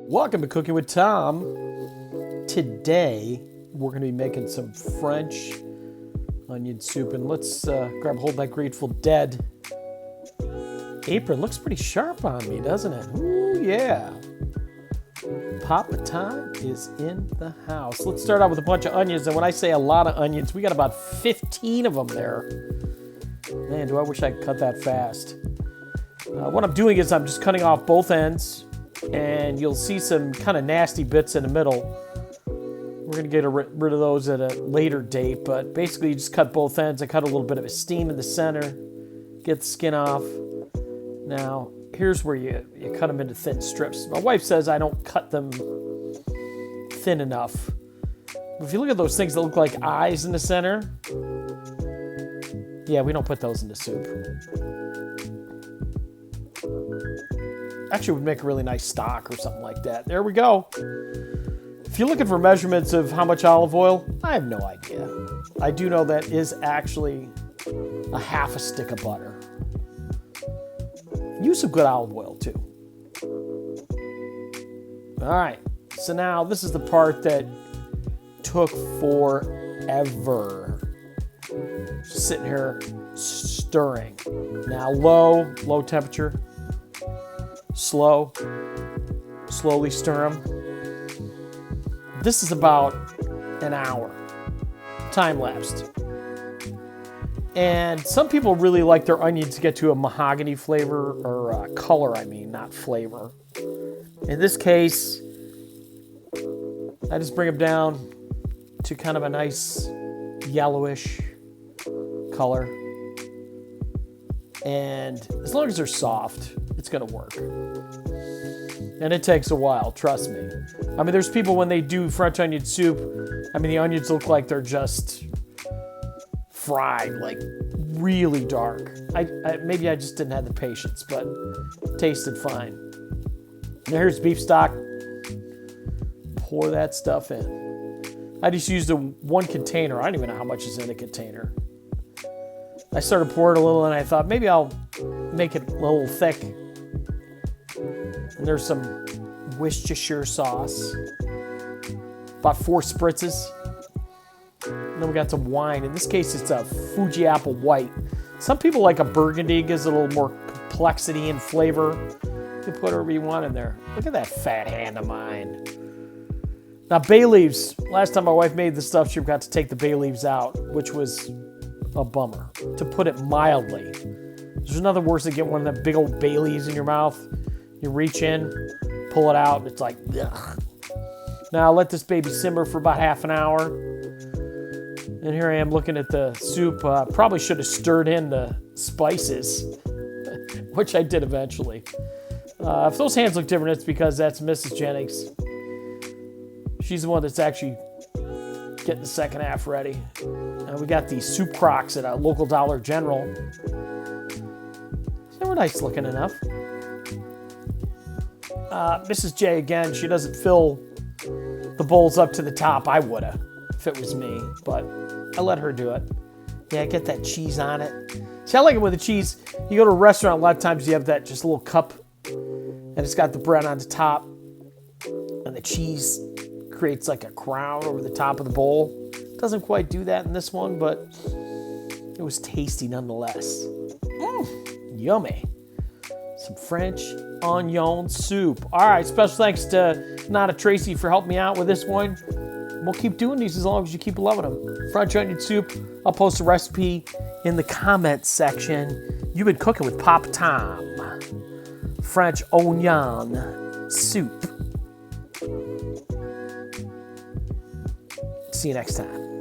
Welcome to Cooking with Tom. Today, we're going to be making some French onion soup. And let's grab hold of that Grateful Dead apron. Looks pretty sharp on me, doesn't it? Ooh, yeah. Papa Thom is in the house. Let's start out with a bunch of onions. And when I say a lot of onions, we got about 15 of them there. Man, do I wish I could cut that fast. What I'm doing is I'm just cutting off both ends. And you'll see some kind of nasty bits in the middle. We're going to get rid of those at a later date, but basically you just cut both ends. I cut a little bit of a steam in the center, get the skin off. Now, here's where you cut them into thin strips. My wife says I don't cut them thin enough. But if you look at those things that look like eyes in the center, yeah, we don't put those in the soup. Actually, it would make a really nice stock or something like that. There we go. If you're looking for measurements of how much olive oil, I have no idea. I do know that is actually a half a stick of butter. Use some good olive oil, too. All right. So now this is the part that took forever. Just sitting here stirring. Now low temperature. Slowly stir them. This is about an hour, time-lapsed. And some people really like their onions to get to a mahogany flavor, or color, not flavor. In this case, I just bring them down to kind of a nice yellowish color. And as long as they're soft, it's going to work. And it takes a while, trust me. There's people when they do French onion soup, the onions look like they're just fried, like really dark. Maybe I just didn't have the patience, but it tasted fine. Now here's beef stock. Pour that stuff in. I just used one container. I don't even know how much is in a container. I started pouring a little and I thought maybe I'll make it a little thick. And there's some Worcestershire sauce. About 4 spritzes. And then we got some wine. In this case, it's a Fuji apple white. Some people like a burgundy, gives it a little more complexity and flavor. You can put whatever you want in there. Look at that fat hand of mine. Now, bay leaves. Last time my wife made this stuff, she got to take the bay leaves out, which was a bummer, to put it mildly. There's nothing worse than getting one of them big old bay leaves in your mouth. You reach in, pull it out, and it's like, ugh. Now let this baby simmer for about half an hour. And here I am looking at the soup. Probably should have stirred in the spices, which I did eventually. If those hands look different, it's because that's Mrs. Jennings. She's the one that's actually getting the second half ready. We got these soup crocks at a local Dollar General. They were nice looking enough. Mrs. J, again, she doesn't fill the bowls up to the top. I would have if it was me, but I let her do it. Yeah, get that cheese on it. See, I like it with the cheese. You go to a restaurant, a lot of times you have that just little cup, and it's got the bread on the top, and the cheese creates like a crown over the top of the bowl. Doesn't quite do that in this one, but it was tasty nonetheless. Yummy. Some French onion soup. All right, special thanks to Nana Tracy for helping me out with this one. We'll keep doing these as long as you keep loving them. French onion soup. I'll post a recipe in the comments section. You've been cooking with Papa Thom. French onion soup. See you next time.